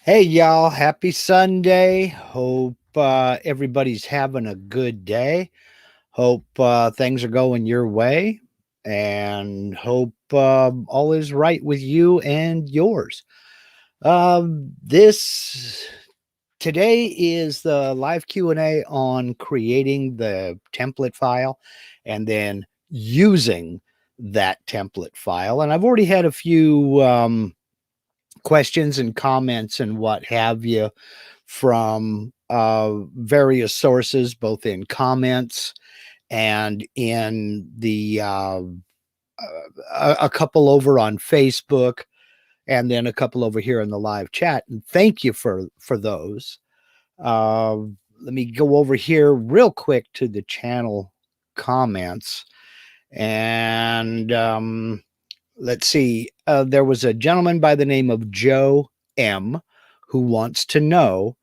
Hey, y'all. Happy Sunday. Hope everybody's having a good day. Hope things are going your way and hope all is right with you and yours. This today is the live Q&A on creating the template file and then using that template file. And I've already had a few questions and comments and what have you from various sources, both in comments and in the a couple over on Facebook, and then a couple over here in the live chat. And thank you for those. Uh, Let me go over here real quick to the channel comments and let's see. There was a gentleman by the name of Joe M who wants to know,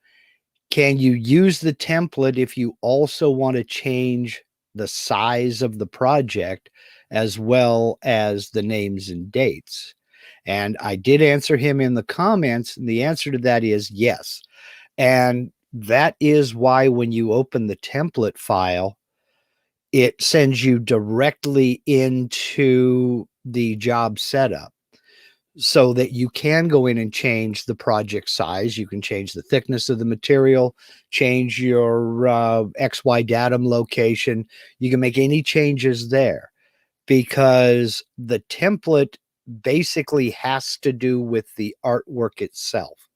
can you use the template if you also want to change the size of the project as well as the names and dates? And I did answer him in the comments, and the answer to that is yes. And that is why when you open the template file, it sends you directly into the job setup so that you can go in and change the project size. You can change the thickness of the material, change your XY datum location. You can make any changes there because the template basically has to do with the artwork itself.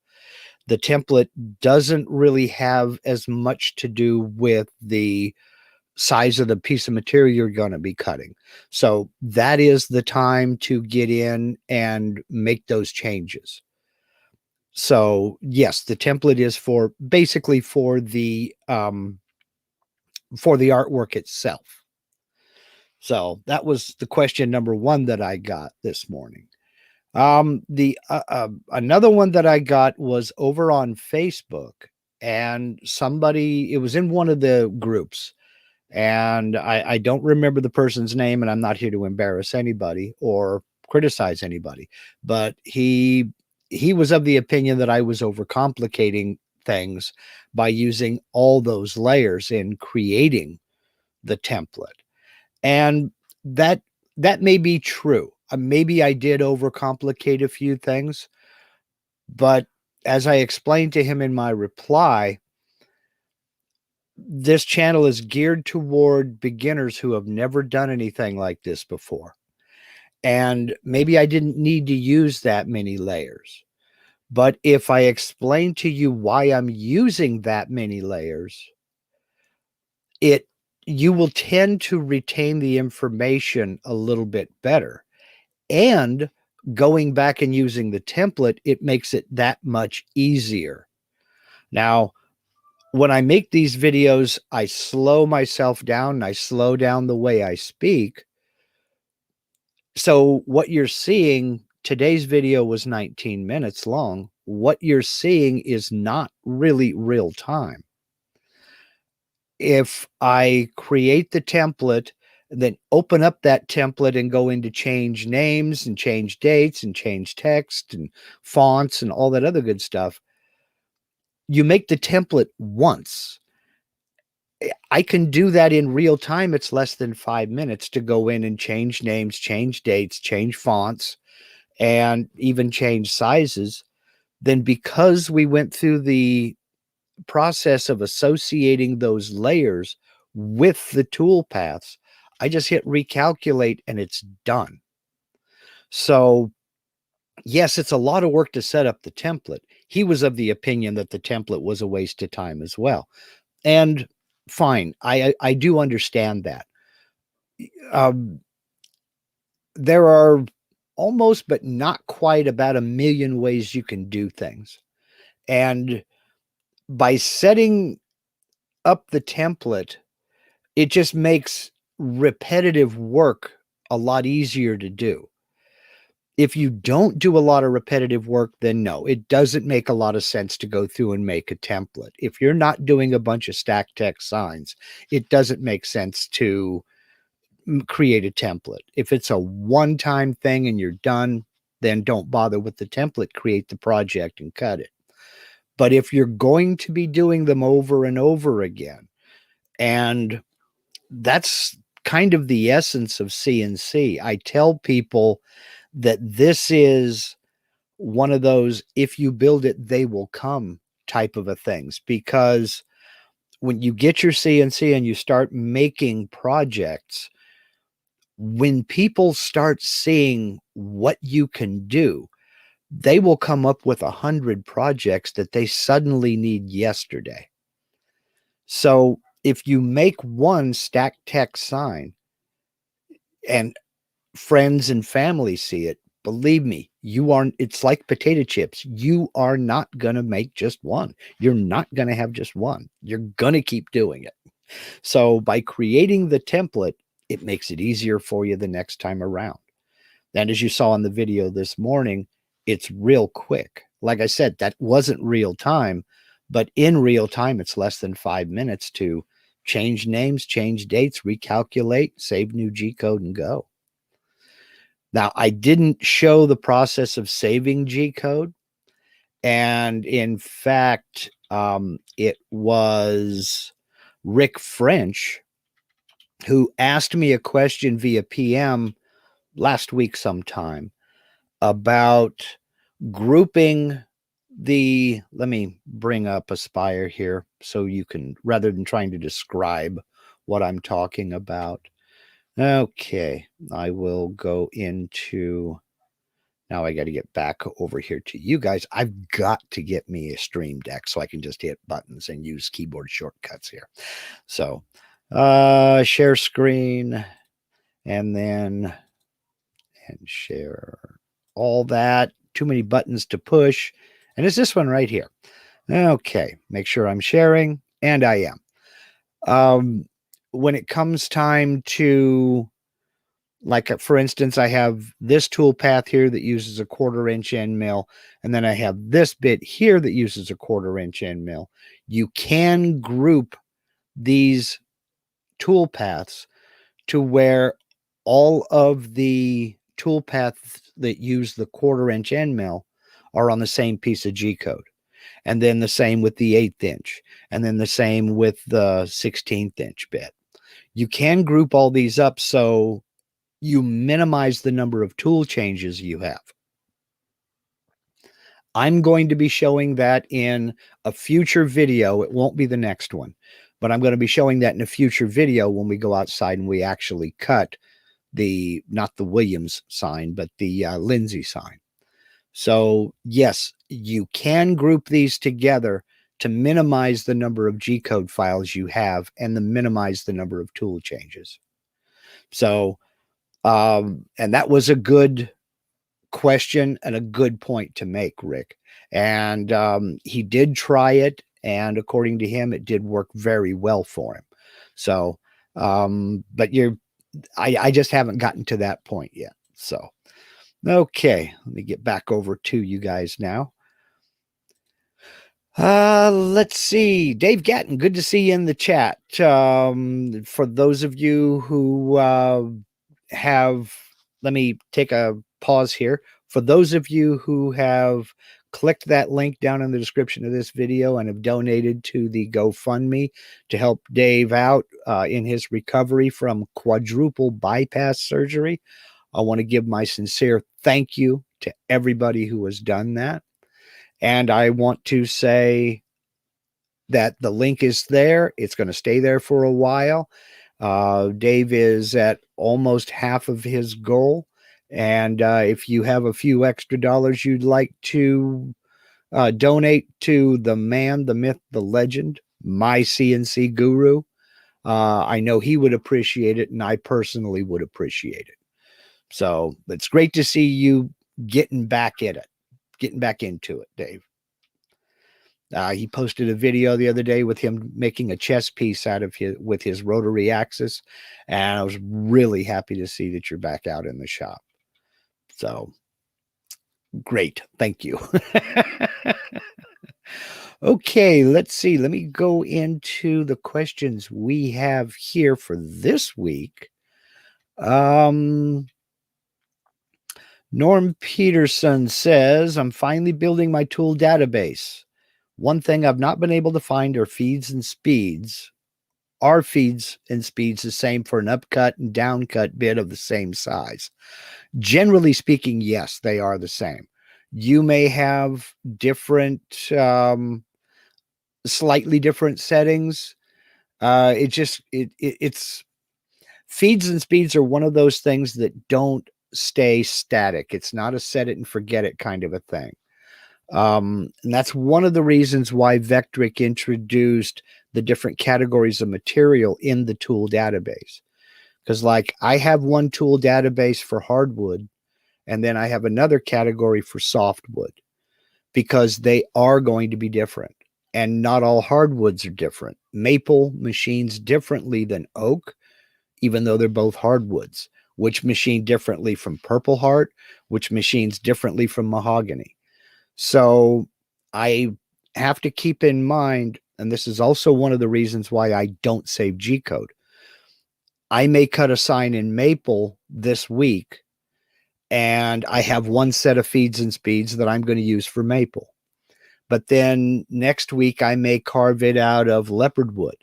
The template doesn't really have as much to do with the size of the piece of material you're going to be cutting. So that is the time to get in and make those changes. So yes, the template is for basically for the artwork itself. So that was the question number one that I got this morning. The Another one that I got was over on Facebook, and somebody, it was in one of the groups, and I don't remember the person's name, and I'm not here to embarrass anybody or criticize anybody, but he was of the opinion that I was overcomplicating things by using all those layers in creating the template. And that that may be true. Maybe I did overcomplicate a few things, but as I explained to him in my reply, this channel is geared toward beginners who have never done anything like this before. And maybe I didn't need to use that many layers. But if I explain to you why I'm using that many layers, it you will tend to retain the information a little bit better. And going back and using the template, it makes it that much easier. Now, when I make these videos, I slow myself down and I slow down the way I speak. So what you're seeing, today's video was 19 minutes long. What you're seeing is not really real time. If I create the template, then open up that template and go into change names and change dates and change text and fonts and all that other good stuff, you make the template once. I can do that in real time. It's less than 5 minutes to go in and change names, change dates, change fonts, and even change sizes. Then, because we went through the process of associating those layers with the tool paths, I just hit recalculate and it's done. So, yes, it's a lot of work to set up the template. He was of the opinion that the template was a waste of time as well. And fine, I do understand that. Um, there are almost, but not quite, about a million ways you can do things. And by setting up the template, it just makes repetitive work a lot easier to do. If you don't do a lot of repetitive work, then no, it doesn't make a lot of sense to go through and make a template. If you're not doing a bunch of stack text signs, it doesn't make sense to create a template. If it's a one-time thing and you're done, then don't bother with the template, create the project and cut it. But if you're going to be doing them over and over again, and that's kind of the essence of CNC. I tell people that this is one of those, if you build it, they will come type of a things, because when you get your CNC and you start making projects, when people start seeing what you can do, they will come up with 100 projects that they suddenly need yesterday. So if you make one stack text sign and friends and family see it, believe me, you aren't, it's like potato chips. You are not going to make just one. You're not going to have just one. You're going to keep doing it. So by creating the template, it makes it easier for you the next time around. And as you saw in the video this morning, it's real quick. Like I said, that wasn't real time, but in real time, it's less than 5 minutes to change names, change dates, recalculate, save new G code, and go. Now, I didn't show the process of saving G code. And in fact, it was Rick French who asked me a question via PM last week sometime about grouping the, let me bring up Aspire here so you can, rather than trying to describe what I'm talking about. Okay, I will go into, now I got to get back over here to you guys. I've got to get me a Stream Deck so I can just hit buttons and use keyboard shortcuts here. So share screen, and then, and share all that. Too many buttons to push. And it's this one right here. Okay, make sure I'm sharing, and I am. When it comes time to, like, for instance, I have this toolpath here that uses a 1/4 inch end mill, and then I have this bit here that uses a 1/4 inch end mill. You can group these toolpaths to where all of the toolpaths that use the 1/4 inch end mill are on the same piece of G code. And then the same with the 1/8 inch, and then the same with the 16th inch bit. You can group all these up so you minimize the number of tool changes you have. I'm going to be showing that in a future video. It won't be the next one, but I'm going to be showing that in a future video when we go outside and we actually cut the, not the Williams sign, but the Lindsay sign. So yes, you can group these together to minimize the number of G code files you have and to minimize the number of tool changes. So, and that was a good question and a good point to make, Rick. And he did try it, and according to him, it did work very well for him. So, but I just haven't gotten to that point yet. So, okay, let me get back over to you guys now. Let's see. Dave Gatton, good to see you in the chat. For those of you who have, let me take a pause here. For those of you who have clicked that link down in the description of this video and have donated to the GoFundMe to help Dave out in his recovery from quadruple bypass surgery, I want to give my sincere thank you to everybody who has done that. And I want to say that the link is there. It's going to stay there for a while. Dave is at almost half of his goal. And if you have a few extra dollars you'd like to donate to the man, the myth, the legend, my CNC guru, I know he would appreciate it, and I personally would appreciate it. So it's great to see you getting back in it, getting back into it, Dave. He posted a video the other day with him making a chess piece out of his, with his rotary axis, and I was really happy to see that you're back out in the shop. So great, thank you. Okay, let's see. Let me go into the questions we have here for this week. Norm Peterson says, I'm finally building my tool database. One thing I've not been able to find are feeds and speeds. Are feeds and speeds the same for an upcut and downcut bit of the same size? Generally speaking, yes, they are the same. You may have different, slightly different settings. It's feeds and speeds are one of those things that don't stay static. It's not a set it and forget it kind of a thing. And that's one of the reasons why Vectric introduced the different categories of material in the tool database. Because, like, I have one tool database for hardwood, and then I have another category for softwood, because they are going to be different. And not all hardwoods are different. Maple machines differently than oak, even though they're both hardwoods, which machine differently from purple heart, which machines differently from mahogany. So I have to keep in mind, and this is also one of the reasons why I don't save G code. I may cut a sign in maple this week, and I have one set of feeds and speeds that I'm going to use for maple. But then next week, I may carve it out of leopard wood,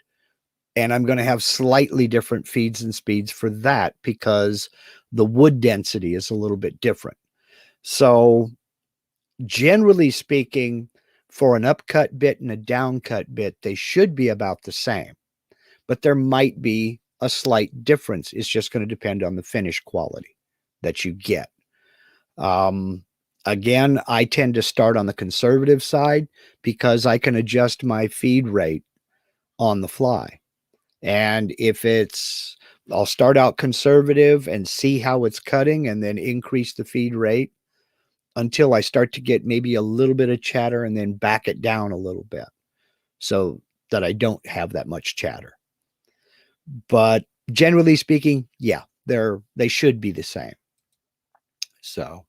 and I'm going to have slightly different feeds and speeds for that because the wood density is a little bit different. So generally speaking, for an upcut bit and a downcut bit, they should be about the same, but there might be a slight difference. It's just going to depend on the finish quality that you get. Again, I tend to start on the conservative side because I can adjust my feed rate on the fly. And if I'll start out conservative and see how it's cutting and then increase the feed rate until I start to get maybe a little bit of chatter and then back it down a little bit so that I don't have that much chatter. But generally speaking, yeah, they should be the same. So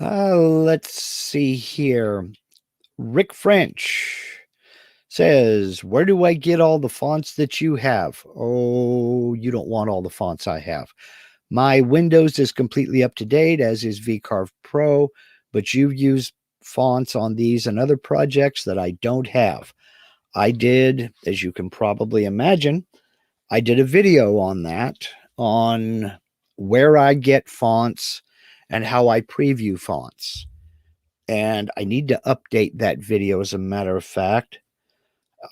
let's see here. Rick French says, where do I get all the fonts that you have? Oh, you don't want all the fonts I have. My Windows is completely up to date, as is VCarve Pro, but you use fonts on these and other projects that I don't have. I did, as you can probably imagine, I did a video on that, on where I get fonts and how I preview fonts. And I need to update that video, as a matter of fact.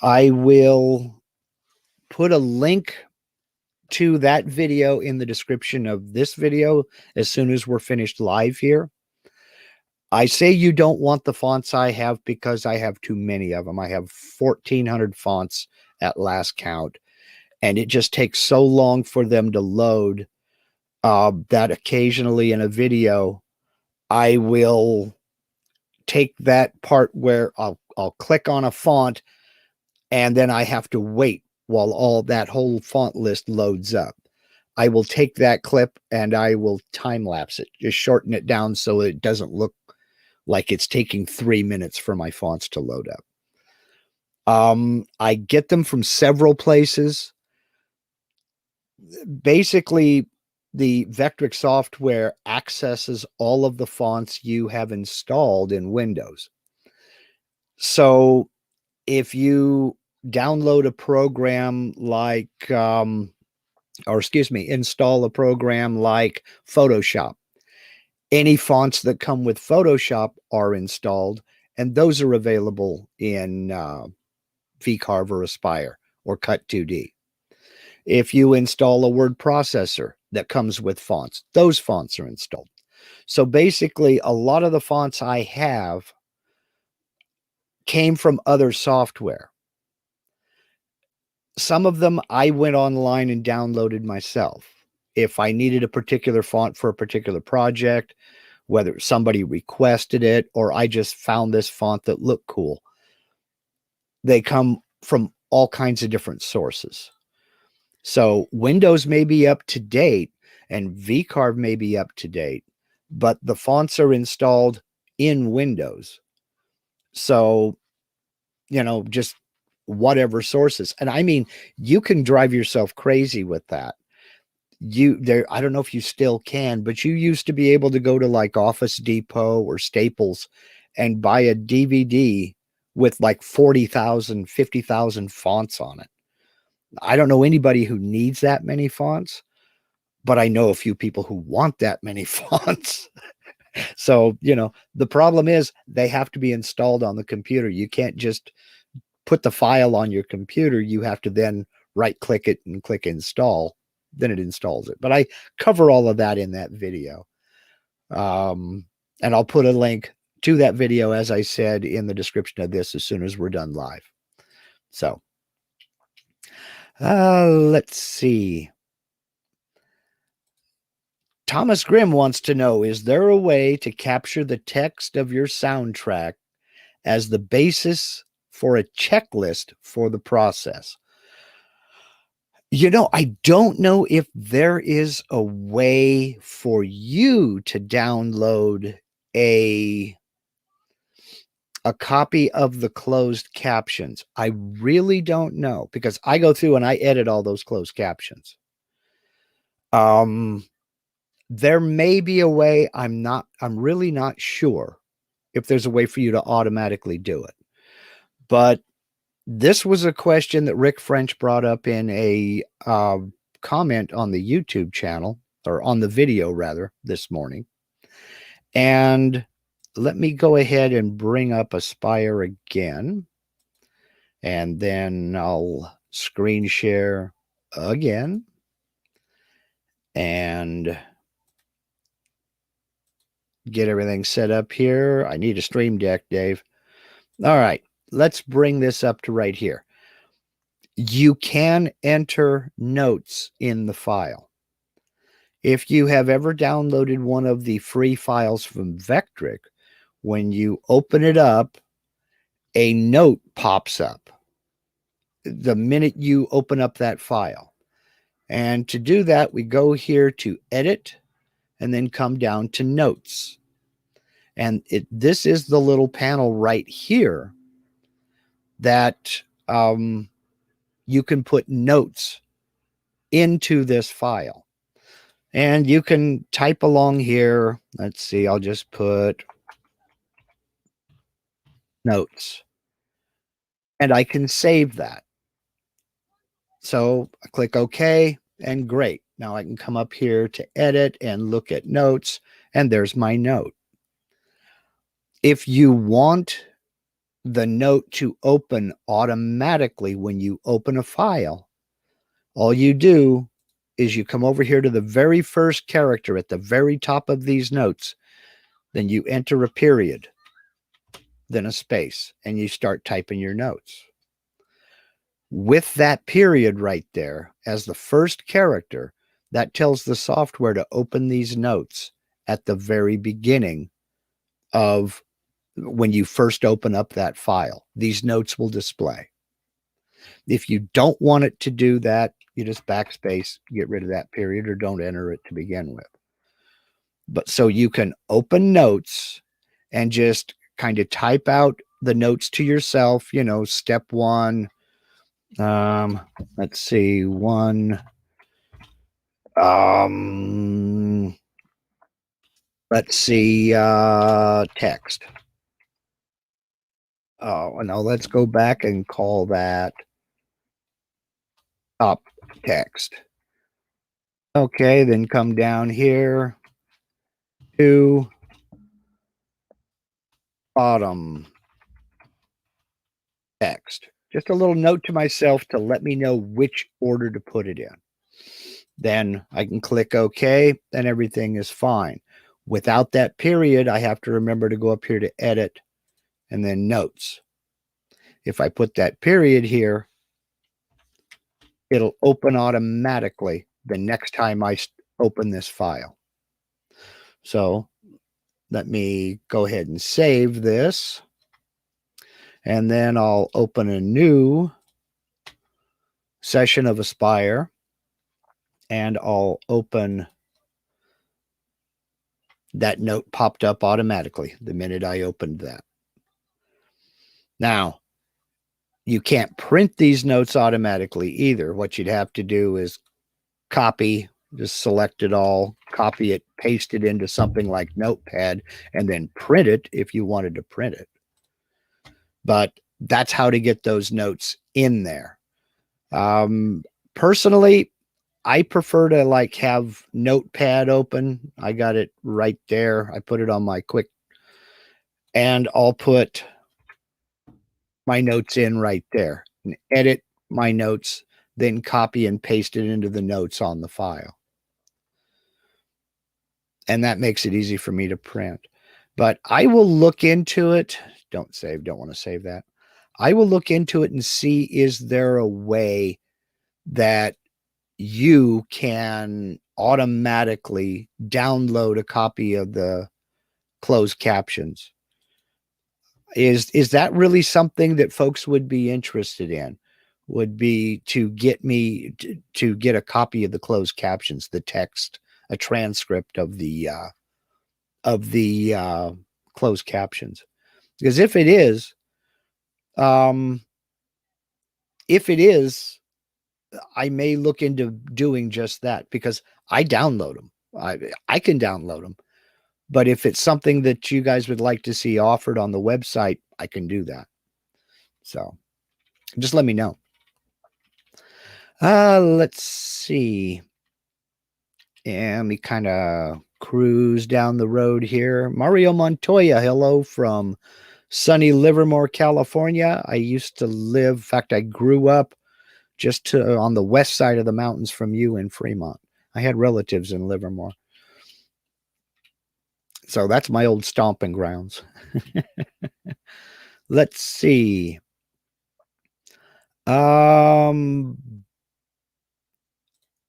I will put a link to that video in the description of this video as soon as we're finished live here. I say you don't want the fonts I have because I have too many of them. I have 1,400 fonts at last count, and it just takes so long for them to load that occasionally in a video, I will take that part where I'll click on a font, and then I have to wait while all that whole font list loads up. I will take that clip and I will time lapse it, just shorten it down so it doesn't look like it's taking 3 minutes for my fonts to load up. I get them from several places. Basically, the Vectric software accesses all of the fonts you have installed in Windows. So if you download a program like, install a program like Photoshop, any fonts that come with Photoshop are installed, and those are available in VCarve or Aspire or Cut2D. If you install a word processor that comes with fonts, those fonts are installed. So basically, a lot of the fonts I have came from other software. Some of them I went online and downloaded myself. If I needed a particular font for a particular project, whether somebody requested it or I just found this font that looked cool, they come from all kinds of different sources. So Windows may be up to date and VCarve may be up to date, but the fonts are installed in Windows. So, just whatever sources. And I mean, you can drive yourself crazy with that. I don't know if you still can, but you used to be able to go to like Office Depot or Staples and buy a DVD with like 40,000, 50,000 fonts on it. I don't know anybody who needs that many fonts, but I know a few people who want that many fonts. So, the problem is they have to be installed on the computer. You can't just put the file on your computer. You have to then right click it and click install. Then it installs it. But I cover all of that in that video. And I'll put a link to that video, as I said, in the description of this as soon as we're done live. So, let's see. Thomas Grimm wants to know, is there a way to capture the text of your soundtrack as the basis for a checklist for the process? I don't know if there is a way for you to download a copy of the closed captions. I really don't know, because I go through and I edit all those closed captions. There may be a way. I'm really not sure if there's a way for you to automatically do it. But this was a question that Rick French brought up in a comment on the YouTube channel, or on the video rather, this morning. And let me go ahead and bring up Aspire again. And then I'll screen share again. And get everything set up here. I need a Stream Deck, Dave. All right, let's bring this up to right here. You can enter notes in the file. If you have ever downloaded one of the free files from Vectric, when you open it up, a note pops up the minute you open up that file. And to do that, we go here to Edit, and then come down to Notes. And this is the little panel right here that you can put notes into this file. And you can type along here. Let's see, I'll just put notes. And I can save that. So I click OK, and great. Now I can come up here to Edit and look at notes, and there's my note. If you want the note to open automatically when you open a file, all you do is you come over here to the very first character at the very top of these notes, then you enter a period, then a space, and you start typing your notes. With that period right there as the first character, that tells the software to open these notes at the very beginning of when you first open up that file. These notes will display. If you don't want it to do that, you just backspace, get rid of that period, or don't enter it to begin with. But so you can open notes and just kind of type out the notes to yourself, step one. Let's see, one. Let's see, text. Oh, no, let's go back and call that up text. Okay, then come down here to bottom text. Just a little note to myself to let me know which order to put it in. Then I can click OK, and everything is fine. Without that period, I have to remember to go up here to Edit and then Notes. If I put that period here, it'll open automatically the next time I open this file. So let me go ahead and save this. And then I'll open a new session of Aspire. And I'll open that note popped up automatically the minute I opened that. Now, you can't print these notes automatically either. What you'd have to do is copy, just select it all, copy it, paste it into something like Notepad, and then print it if you wanted to print it. But That's how to get those notes in there. Personally, I prefer to like have Notepad open. I got it right there. I put it on my quick, and I'll put my notes in right there and edit my notes, then copy and paste it into the notes on the file. And that makes it easy for me to print. But I will look into it. Don't want to save that. I will look into it and see, is there a way that you can automatically download a copy of the closed captions? Is that really something that folks would be interested in? Would be to get me to get a copy of the closed captions, the text, a transcript of the closed captions. Because if it is, I may look into doing just that, because I download them. I can download them. But if it's something that you guys would like to see offered on the website, I can do that. So just let me know. Let's see. And we kind of cruise down the road here. Mario Montoya, hello from sunny Livermore, California. I used to live, in fact, I grew up just on the west side of the mountains from you in Fremont. I had relatives in Livermore. So that's my old stomping grounds. Let's see.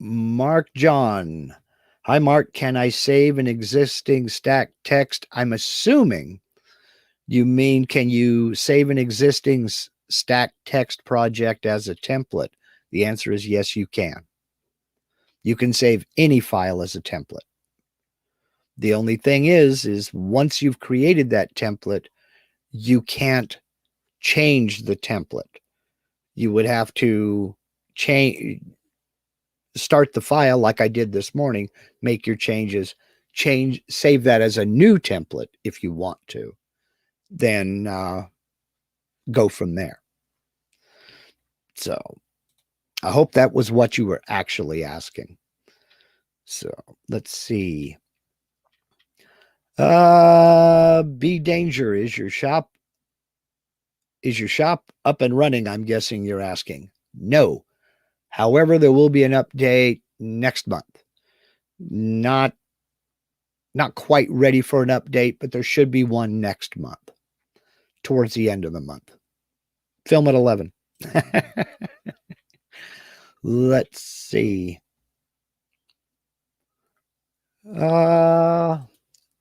Mark John. Hi, Mark. Can I save an existing stack text? I'm assuming you mean, can you save an existing stack text project as a template? The answer is yes, you can. You can save any file as a template. The only thing is once you've created that template, you can't change the template. You would have to start the file like I did this morning, make your changes, save that as a new template if you want to, then go from there. So I hope that was what you were actually asking. So let's see. Be Danger, is your shop up and running? I'm guessing you're asking. No. However, there will be an update next month. Not quite ready for an update, but there should be one next month, towards the end of the month. Film at 11. Let's see.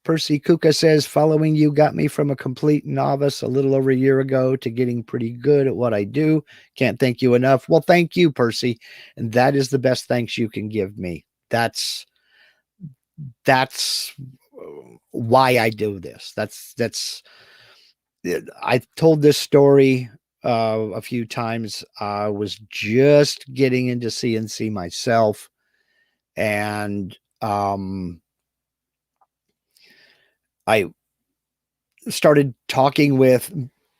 Percy Kuka says, following you got me from a complete novice a little over a year ago to getting pretty good at what I do. Can't thank you enough. Well, thank you, Percy. And that is the best thanks you can give me. That's why I do this. I've told this story a few times. I was just getting into CNC myself, and I started talking with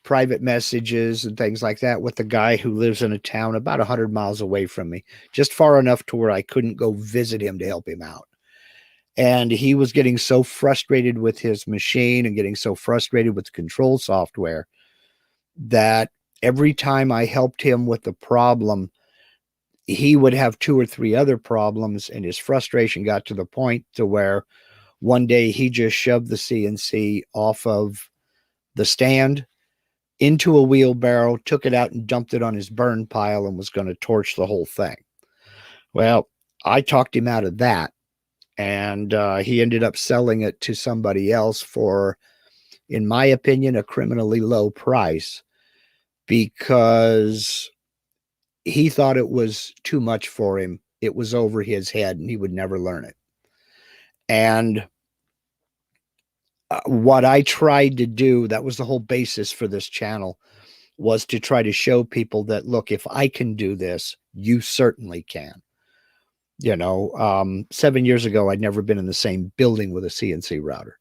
private messages and things like that with the guy who lives in a town about 100 miles away from me, just far enough to where I couldn't go visit him to help him out. And he was getting so frustrated with his machine and getting so frustrated with the control software that every time I helped him with the problem, he would have 2 or 3 other problems, and his frustration got to the point to where one day he just shoved the CNC off of the stand into a wheelbarrow, took it out and dumped it on his burn pile, and was going to torch the whole thing. Well, I talked him out of that, and he ended up selling it to somebody else for, in my opinion, a criminally low price, because he thought it was too much for him. It was over his head and he would never learn it. And what I tried to do, that was the whole basis for this channel, was to try to show people that, look, if I can do this, you certainly can. 7 years ago, I'd never been in the same building with a CNC router.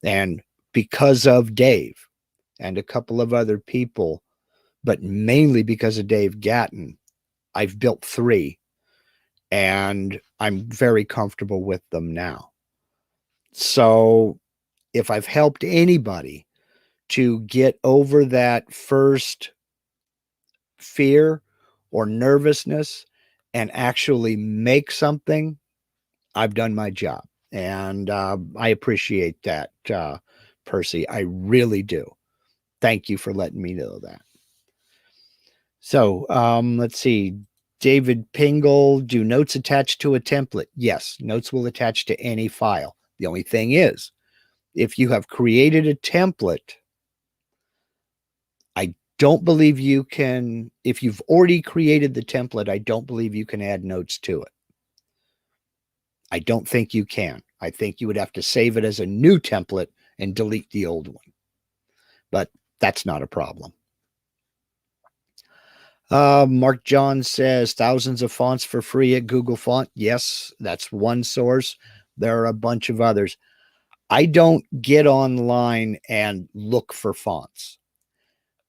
And because of Dave and a couple of other people, but mainly because of Dave Gatton. I've built 3, and I'm very comfortable with them now. So if I've helped anybody to get over that first fear or nervousness and actually make something, I've done my job. And I appreciate that, Percy. I really do. Thank you for letting me know that. So let's see. David Pingle, do notes attach to a template? Yes, notes will attach to any file. The only thing is, if you have created a template, I don't believe you can, if you've already created the template, I don't believe you can add notes to it. I don't think you can. I think you would have to save it as a new template and delete the old one. But that's not a problem. Mark John says thousands of fonts for free at Google Font. Yes, that's one source. There are a bunch of others. I don't get online and look for fonts.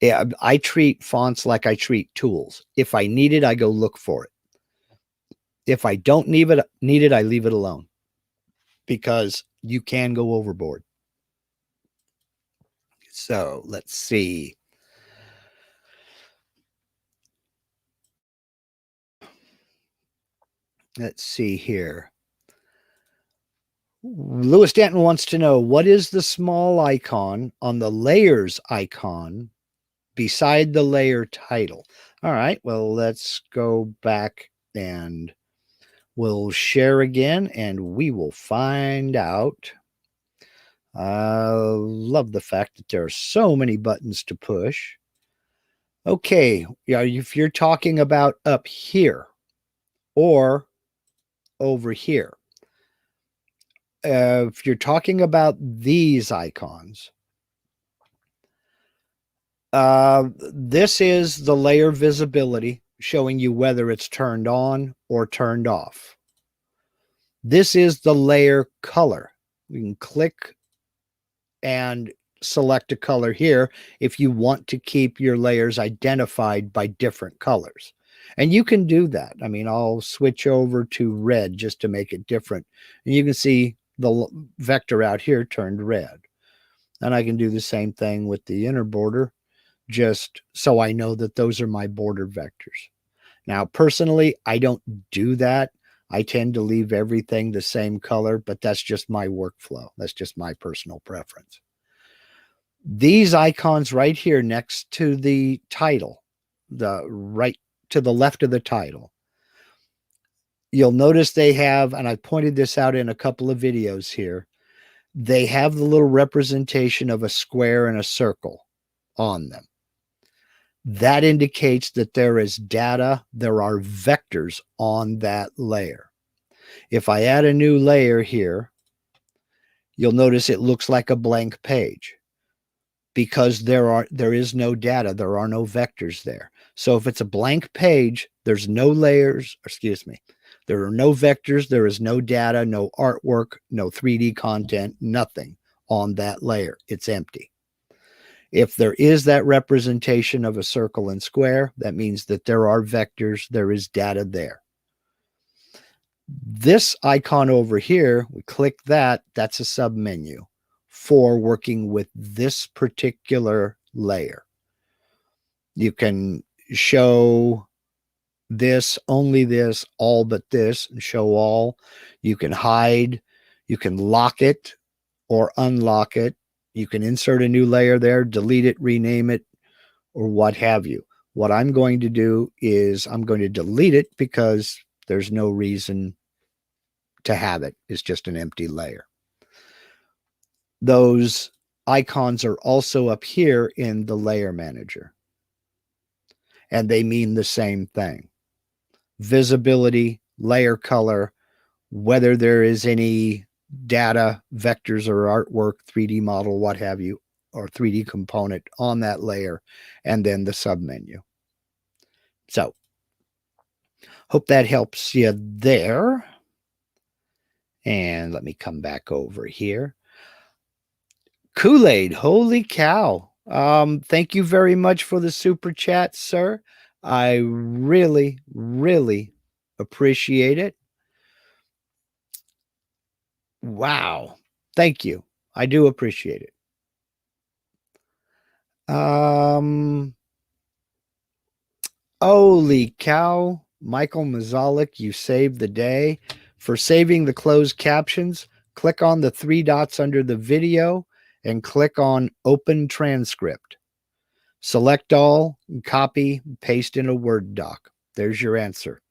Yeah, I treat fonts like I treat tools. If I need it, I go look for it. If I don't need it, I leave it alone, because you can go overboard. So let's see. Let's see here. Lewis Danton wants to know, what is the small icon on the layers icon beside the layer title? All right, well, let's go back and we'll share again and we will find out. I love the fact that there are so many buttons to push. Okay, yeah, if you're talking about up here or over here, if you're talking about these icons, this is the layer visibility, showing you whether it's turned on or turned off. This is the layer color. We can click and select a color here if you want to keep your layers identified by different colors. And you can do that. I mean, I'll switch over to red just to make it different. And you can see the vector out here turned red. And I can do the same thing with the inner border, just so I know that those are my border vectors. Now, personally, I don't do that. I tend to leave everything the same color, but that's just my workflow. That's just my personal preference. These icons right here next to the title, the right to the left of the title, you'll notice they have, and I pointed this out in a couple of videos here, they have the little representation of a square and a circle on them. That indicates that there is data, there are vectors on that layer. If I add a new layer here, you'll notice it looks like a blank page because there is no data, there are no vectors there. So if it's a blank page, there's no layers, excuse me, there are no vectors, there is no data, no artwork, no 3D content, nothing on that layer. It's empty. If there is that representation of a circle and square, that means that there are vectors, there is data there. This icon over here, we click that, that's a submenu for working with this particular layer. You can show this, only this, all but this, and show all. You can hide, you can lock it or unlock it. You can insert a new layer there, delete it, rename it, or what have you. What I'm going to do is I'm going to delete it because there's no reason to have it. It's just an empty layer. Those icons are also up here in the layer manager, and they mean the same thing. Visibility, layer color, whether there is any data, vectors or artwork, 3D model, what have you, or 3D component on that layer, and then the submenu. So, hope that helps you there. And let me come back over here. Kool-Aid, holy cow. Thank you very much for the super chat, sir. I really, really appreciate it. Wow. Thank you. I do appreciate it. Holy cow, Michael Mazalik, you saved the day. For saving the closed captions, click on the three dots under the video and click on Open Transcript. Select all, copy, paste in a Word doc. There's your answer.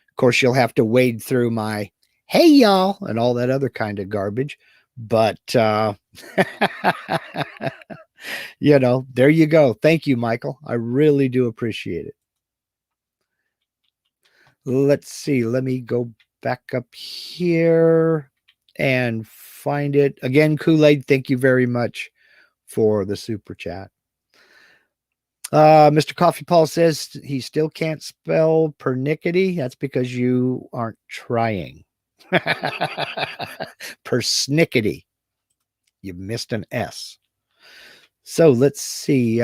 Of course, you'll have to wade through my hey y'all and all that other kind of garbage, but there you go. Thank you, Michael. I really do appreciate it. Let's see. Let me go back up here and find it. Again, Kool-Aid, thank you very much for the super chat. Mr. Coffee Paul says he still can't spell pernickety. That's because you aren't trying. Persnickety. You missed an S. So let's see.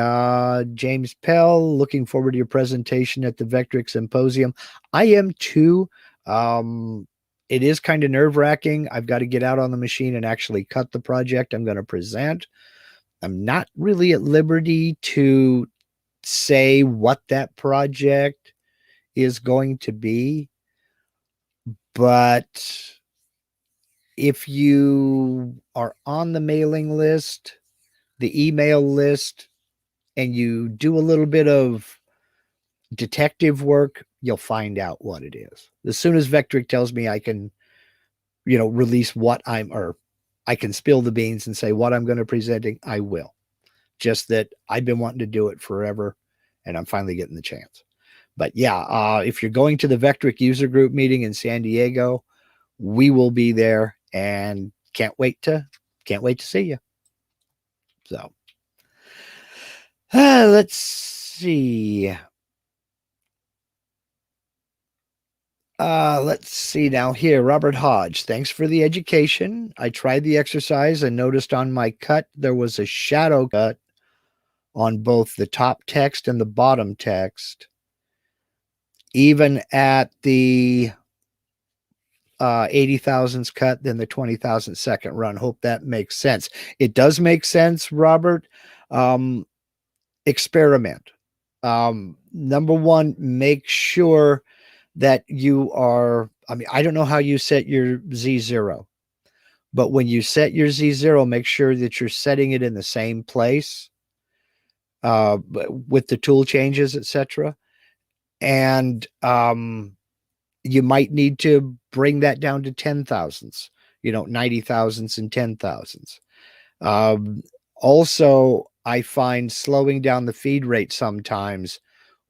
James Pell, looking forward to your presentation at the Vectric Symposium. I am too. It is kind of nerve-wracking. I've got to get out on the machine and actually cut the project I'm going to present. I'm not really at liberty to say what that project is going to be, but if you are on the mailing list, the email list, and you do a little bit of detective work, you'll find out what it is. As soon as Vectric tells me I can, release or I can spill the beans and say what I'm going to presenting, I will. Just that I've been wanting to do it forever, and I'm finally getting the chance. But yeah, if you're going to the Vectric user group meeting in San Diego, we will be there, and can't wait to see you. So let's see. Let's see now here. Robert Hodge, thanks for the education. I tried the exercise and noticed on my cut there was a shadow cut on both the top text and the bottom text, even at the 80,000th cut, then the 20,000 second run. Hope that makes sense. It does make sense, Robert. Experiment. Number one, make sure that you are, I don't know how you set your Z0, but when you set your Z0, make sure that you're setting it in the same place with the tool changes, etc. And you might need to bring that down to 10,000ths, 90,000ths and 10,000ths. Also, I find slowing down the feed rate sometimes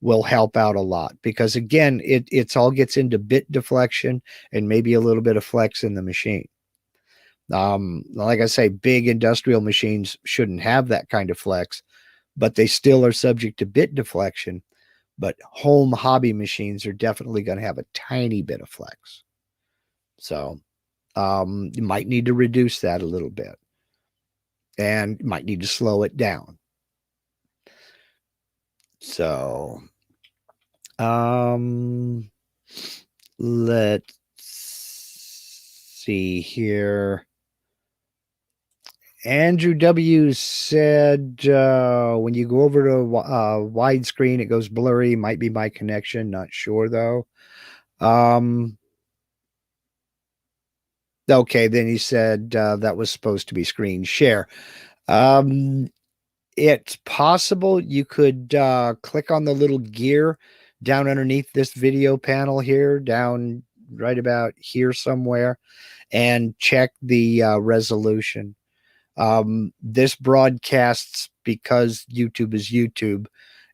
will help out a lot, because again, it's all gets into bit deflection and maybe a little bit of flex in the machine. Like I say, big industrial machines shouldn't have that kind of flex, but they still are subject to bit deflection. But home hobby machines are definitely going to have a tiny bit of flex. So you might need to reduce that a little bit, and you might need to slow it down. So let's see here. Andrew W. said, when you go over to widescreen, it goes blurry. Might be my connection. Not sure, though. Okay, then he said that was supposed to be screen share. It's possible you could click on the little gear down underneath this video panel here, down right about here somewhere, and check the resolution. This broadcasts, because YouTube is YouTube,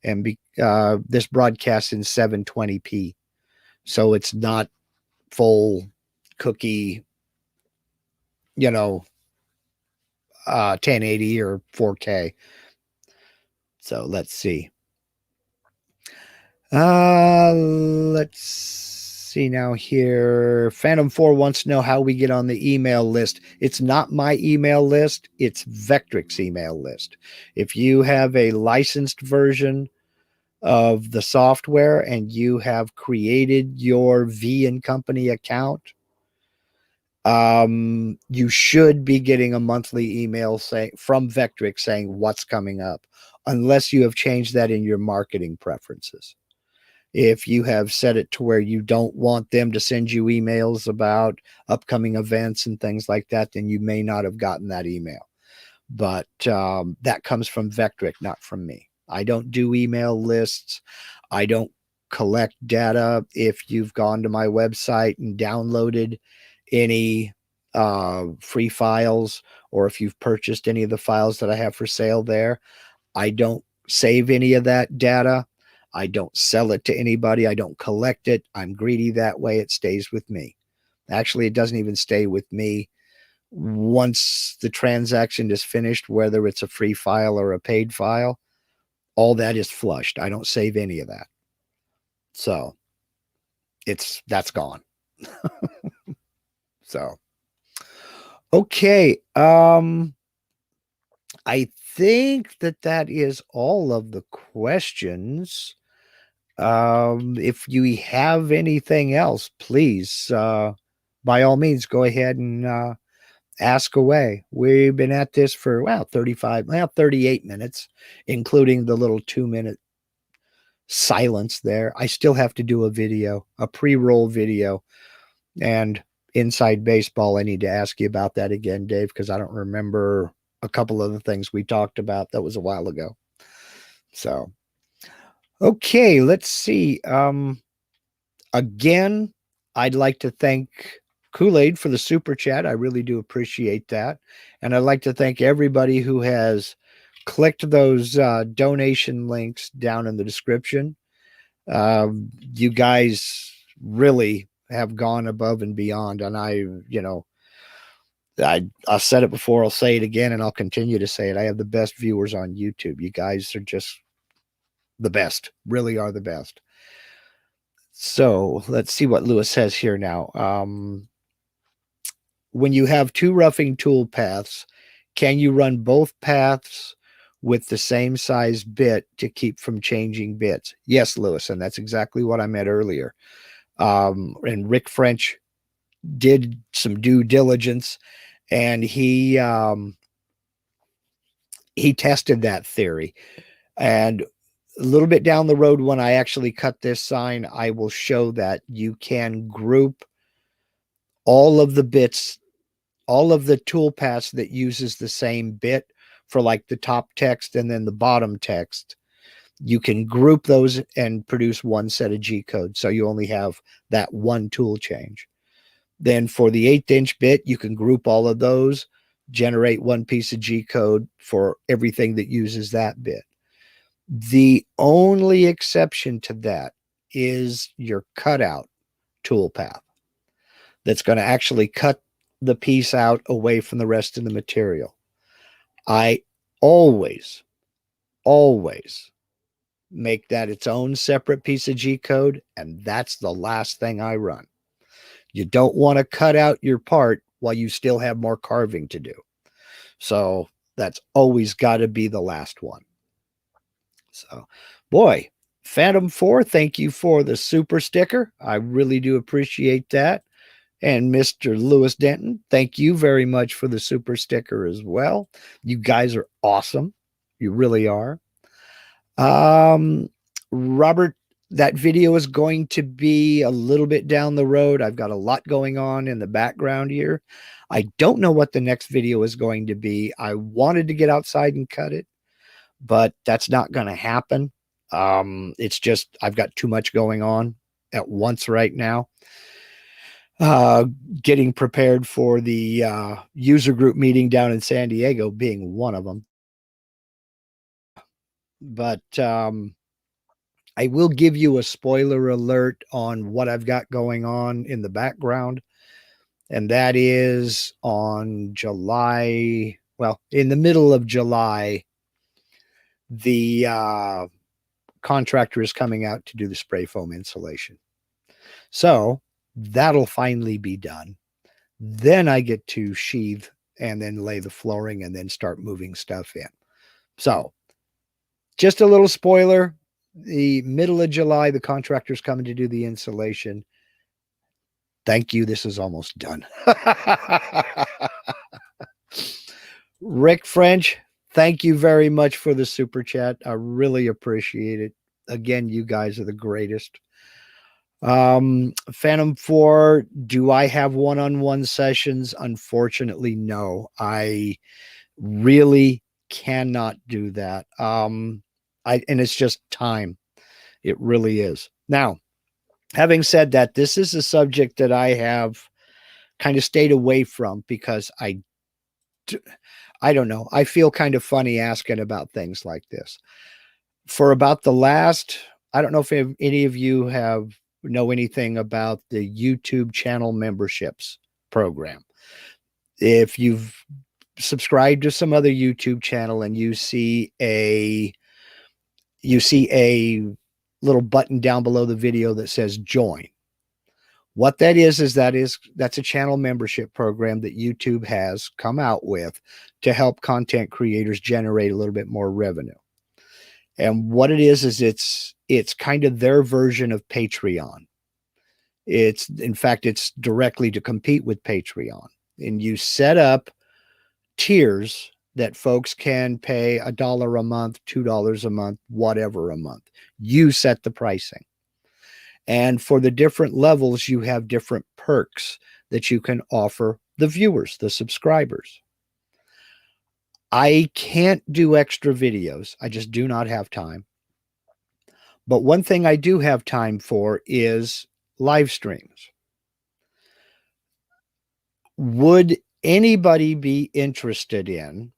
and this broadcasts in 720p. So it's not full cookie, 1080 or 4K. So let's see. Let's see now here. Phantom 4 wants to know how we get on the email list. It's not my email list. It's Vectric's email list. If you have a licensed version of the software and you have created your V and Company account, you should be getting a monthly email from Vectric saying what's coming up, unless you have changed that in your marketing preferences. If you have set it to where you don't want them to send you emails about upcoming events and things like that, then you may not have gotten that email. But that comes from Vectric, not from me. I don't do email lists. I don't collect data. If you've gone to my website and downloaded any free files, or if you've purchased any of the files that I have for sale there, I don't save any of that data. I don't sell it to anybody. I don't collect it. I'm greedy that way. It stays with me. Actually, it doesn't even stay with me. Once the transaction is finished, whether it's a free file or a paid file, all that is flushed. I don't save any of that. So that's gone. So, okay. I think that is all of the questions. If you have anything else, please, by all means, go ahead and ask away. We've been at this for 38 minutes, including the little 2-minute silence there. I still have to do a pre-roll video, and inside baseball, I need to ask you about that again, Dave, because I don't remember a couple of the things we talked about. That was a while ago. So, okay, let's see. Again, I'd like to thank Kool-Aid for the super chat. I really do appreciate that. And I'd like to thank everybody who has clicked those donation links down in the description. You guys really have gone above and beyond. And I'll said it before, I'll say it again, and I'll continue to say it. I have the best viewers on YouTube. You guys are just the best, really are the best. So let's see what Lewis says here now. When you have two roughing tool paths, can you run both paths with the same size bit to keep from changing bits? Yes, Lewis, and that's exactly what I meant earlier. And Rick French did some due diligence, and he tested that theory. And a little bit down the road, when I actually cut this sign, I will show that you can group all of the bits, all of the tool paths that uses the same bit for like the top text and then the bottom text. You can group those and produce one set of G code. So you only have that one tool change. Then for the 1/8 inch bit, you can group all of those, generate one piece of G code for everything that uses that bit. The only exception to that is your cutout toolpath that's going to actually cut the piece out away from the rest of the material. I always make that its own separate piece of G code, and that's the last thing I run. You don't want to cut out your part while you still have more carving to do. So that's always got to be the last one. So, boy, Phantom 4, thank you for the super sticker. I really do appreciate that. And Mr. Lewis Denton, thank you very much for the super sticker as well. You guys are awesome. You really are. Robert, that video is going to be a little bit down the road. I've got a lot going on in the background here. I don't know what the next video is going to be. I wanted to get outside and cut it, but that's not going to happen. It's just I've got too much going on at once right now. Getting prepared for the user group meeting down in San Diego being one of them. But I will give you a spoiler alert on what I've got going on in the background. And that is on July, well, in the middle of July, the contractor is coming out to do the spray foam insulation. So that'll finally be done. Then I get to sheathe and then lay the flooring and then start moving stuff in. So just a little spoiler, the middle of July, the contractor's coming to do the insulation. Thank you. This is almost done. Rick French, thank you very much for the super chat. I really appreciate it. Again, you guys are the greatest. Phantom 4, do I have one-on-one sessions? Unfortunately, no. I really cannot do that. And it's just time. It really is. Now, having said that, this is a subject that I have kind of stayed away from because I don't know. I feel kind of funny asking about things like this. For about the last, I don't know if any of you know anything about the YouTube channel memberships program. If you've subscribed to some other YouTube channel and you see a little button down below the video that says join. What that is that's a channel membership program that YouTube has come out with to help content creators generate a little bit more revenue. And what it is it's kind of their version of Patreon. In fact, it's directly to compete with Patreon. And you set up tiers that folks can pay $1 a month, $2 a month, whatever a month. You set the pricing. And for the different levels, you have different perks that you can offer the viewers, the subscribers. I can't do extra videos. I just do not have time. But one thing I do have time for is live streams. Would anybody be interested in,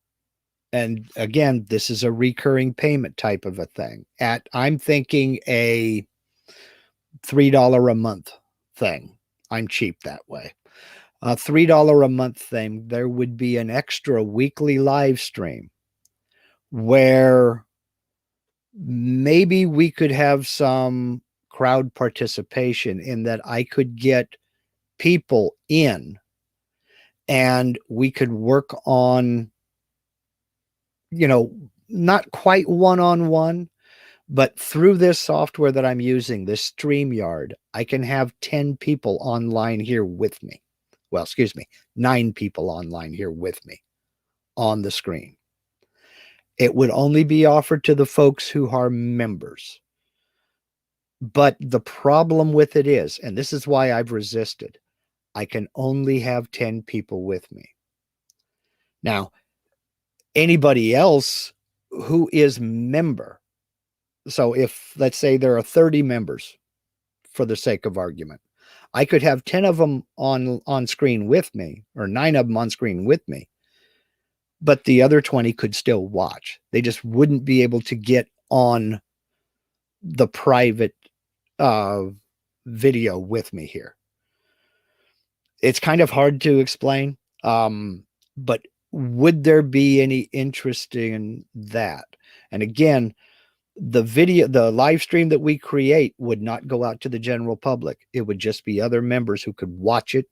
and again, this is a recurring payment type of a thing, I'm thinking a $3 a month thing. I'm cheap that way. A $3 a month thing, there would be an extra weekly live stream where maybe we could have some crowd participation in that I could get people in and we could work on, not quite one-on-one, but through this software that I'm using, this StreamYard, I can have 10 people online here with me. Well, excuse me, 9 people online here with me on the screen. It would only be offered to the folks who are members. But the problem with it is, and this is why I've resisted, I can only have 10 people with me. Now, anybody else who is member, so if, let's say there are 30 members for the sake of argument, I could have 10 of them on screen with me, or 9 of them on screen with me, but the other 20 could still watch. They just wouldn't be able to get on the private video with me here. It's kind of hard to explain, but would there be any interest in that? And again, the live stream that we create would not go out to the general public. It would just be other members who could watch it,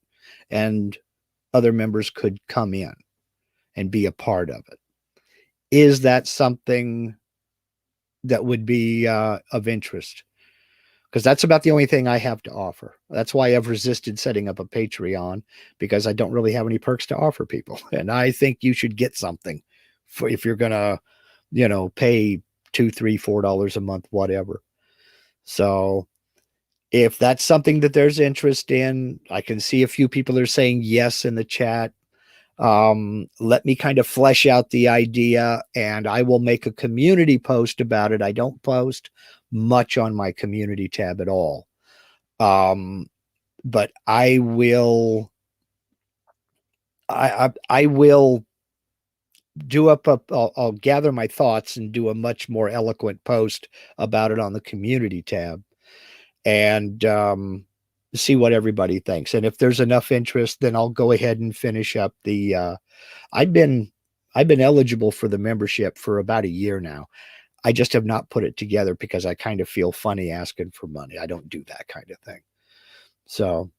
and other members could come in and be a part of it. Is that something that would be of interest? Because that's about the only thing I have to offer. That's why I've resisted setting up a Patreon, because I don't really have any perks to offer people. And I think you should get something for if you're going to, pay $2, $3, $4 a month, whatever. So if that's something that there's interest in, I can see a few people are saying yes in the chat. Let me kind of flesh out the idea, and I will make a community post about it. I don't post much on my community tab at all. But I will do I'll gather my thoughts and do a much more eloquent post about it on the community tab, and see what everybody thinks. And if there's enough interest, then I'll go ahead and finish up the I've been eligible for the membership for about a year now. I just have not put it together because I kind of feel funny asking for money. I don't do that kind of thing. So,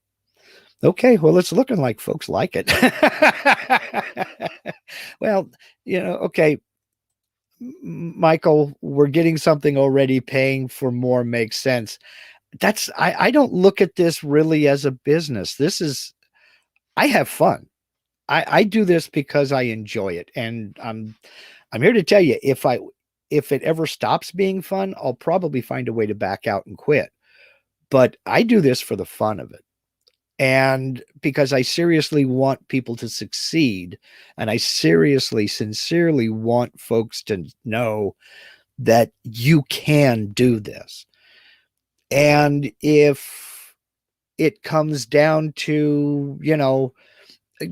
okay, well, it's looking like folks like it. Well, okay, Michael, we're getting something already. Paying for more makes sense. I don't look at this really as a business. I have fun. I do this because I enjoy it. And I'm here to tell you, if it ever stops being fun, I'll probably find a way to back out and quit. But I do this for the fun of it. And because I seriously want people to succeed, and I seriously, sincerely want folks to know that you can do this. And if it comes down to,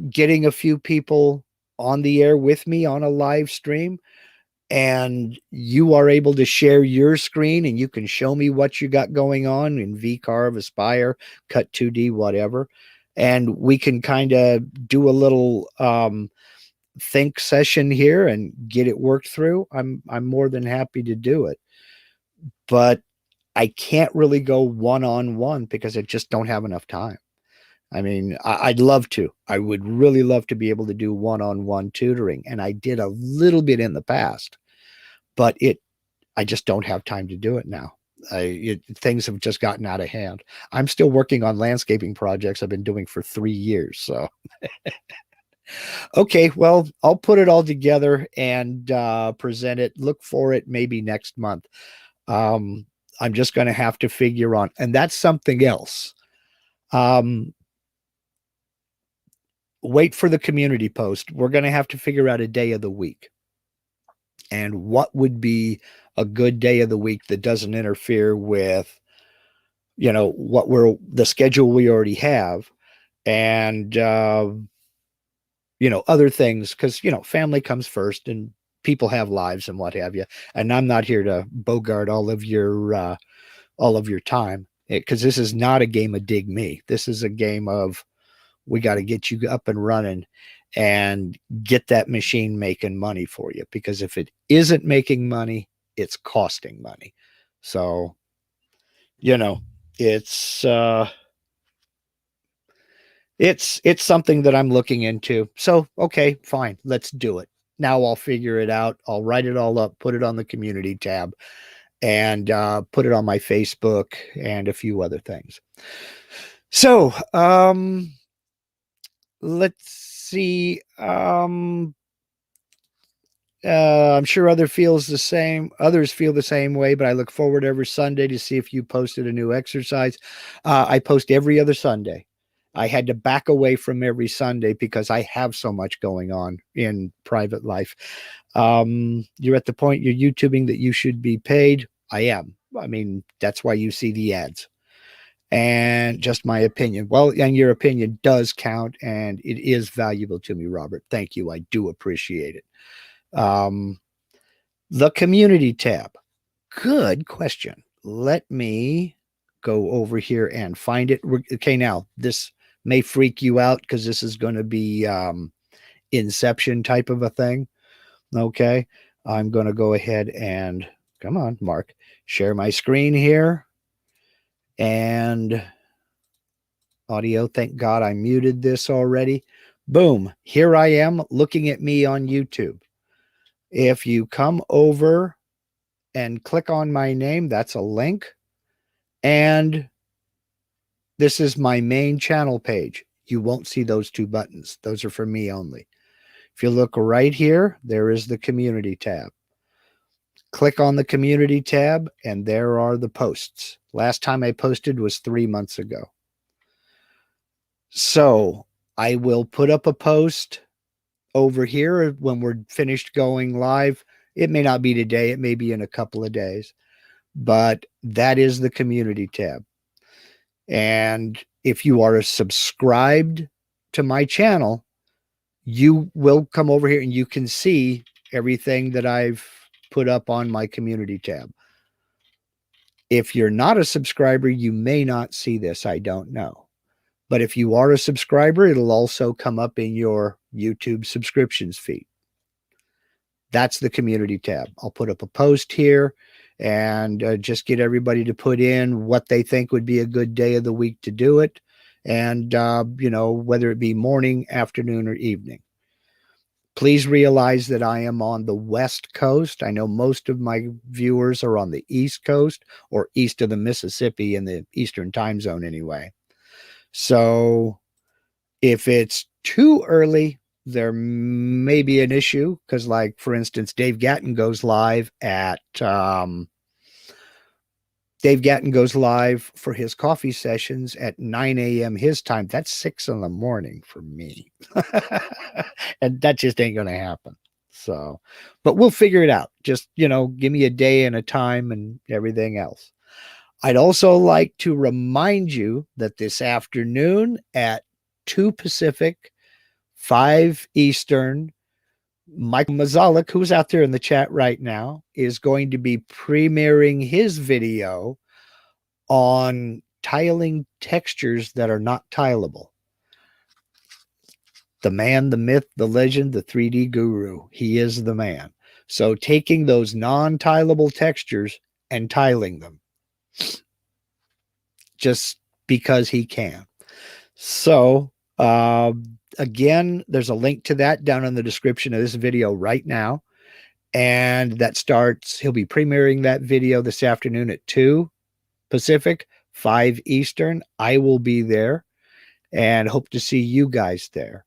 getting a few people on the air with me on a live stream, and you are able to share your screen and you can show me what you got going on in VCarve, Aspire, Cut2D, whatever. And we can kind of do a little think session here and get it worked through. I'm more than happy to do it. But I can't really go one-on-one because I just don't have enough time. I mean, I'd love to. I would really love to be able to do one-on-one tutoring. And I did a little bit in the past, but I just don't have time to do it now. Things have just gotten out of hand. I'm still working on landscaping projects I've been doing for 3 years. So, okay, well, I'll put it all together and present it. Look for it maybe next month. I'm just going to have to figure on, and that's something else. Wait for the community post. We're going to have to figure out a day of the week. And what would be a good day of the week that doesn't interfere with, the schedule we already have, and, other things, because, family comes first and people have lives and what have you. And I'm not here to bogart all of your time, because this is not a game of dig me. This is a game of, we got to get you up and running and get that machine making money for you. Because if it isn't making money, it's costing money. So, it's something that I'm looking into. So, okay, fine. Let's do it. Now I'll figure it out. I'll write it all up, put it on the community tab, and put it on my Facebook and a few other things. So, let's see. I'm sure others feel the same way, but I look forward every Sunday to see if you posted a new exercise. I post every other Sunday. I had to back away from every Sunday because I have so much going on in private life. You're at the point you're YouTubing that you should be paid. I am. I mean, that's why you see the ads. And just my opinion. Well, and your opinion does count, and it is valuable to me, Robert. Thank you. I do appreciate it. The community tab. Good question. Let me go over here and find it. Okay, now this may freak you out because this is going to be Inception type of a thing. Okay, I'm going to go ahead and, come on, Mark, share my screen here. And audio, thank God I muted this already. Boom, here I am looking at me on YouTube. If you come over and click on my name, that's a link. And this is my main channel page. You won't see those two buttons. Those are for me only. If you look right here, there is the community tab. Click on the community tab, and there are the posts. Last time I posted was 3 months ago. So I will put up a post over here when we're finished going live. It may not be today. It may be in a couple of days. But that is the community tab. And if you are subscribed to my channel, you will come over here and you can see everything that I've put up on my community tab. If you're not a subscriber, you may not see this. I don't know. But if you are a subscriber, it'll also come up in your YouTube subscriptions feed. That's the community tab. I'll put up a post here and just get everybody to put in what they think would be a good day of the week to do it. and, whether it be morning, afternoon, or evening. Please realize that I am on the West Coast. I know most of my viewers are on the East Coast or east of the Mississippi in the Eastern time zone anyway. So if it's too early, there may be an issue because, like, for instance, Dave Gatton goes live for his coffee sessions at 9 a.m. his time. That's 6 in the morning for me. And that just ain't going to happen. So, but we'll figure it out. Just, give me a day and a time and everything else. I'd also like to remind you that this afternoon at 2 Pacific, 5 Eastern, Michael Mazalik, who's out there in the chat right now, is going to be premiering his video on tiling textures that are not tileable. The man, the myth, the legend, the 3D guru. He is the man. So taking those non-tileable textures and tiling them just because he can. So again, there's a link to that down in the description of this video right now. And that starts, he'll be premiering that video this afternoon at 2 Pacific, 5 Eastern. I will be there and hope to see you guys there.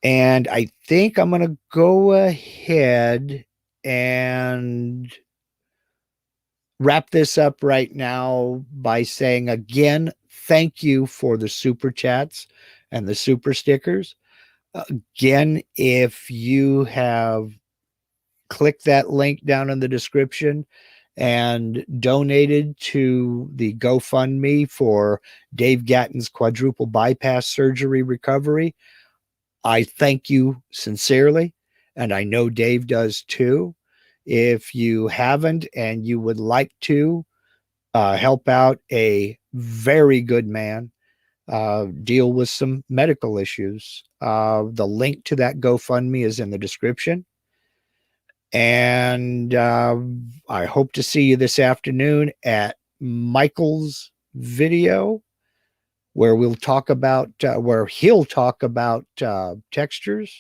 And I think I'm going to go ahead and wrap this up right now by saying again, thank you for the super chats and the super stickers. Again, if you have clicked that link down in the description and donated to the GoFundMe for Dave Gatton's quadruple bypass surgery recovery, I thank you sincerely, and I know Dave does too. If you haven't and you would like to help out a very good man deal with some medical issues, the link to that GoFundMe is in the description. And I hope to see you this afternoon at Michael's video, where we'll talk about, where he'll talk about textures.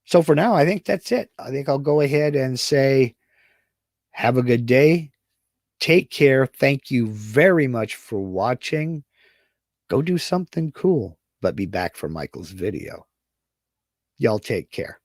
So for now, I think that's it. I think I'll go ahead and say, have a good day. Take care. Thank you very much for watching. Go do something cool, but be back for Michael's video. Y'all take care.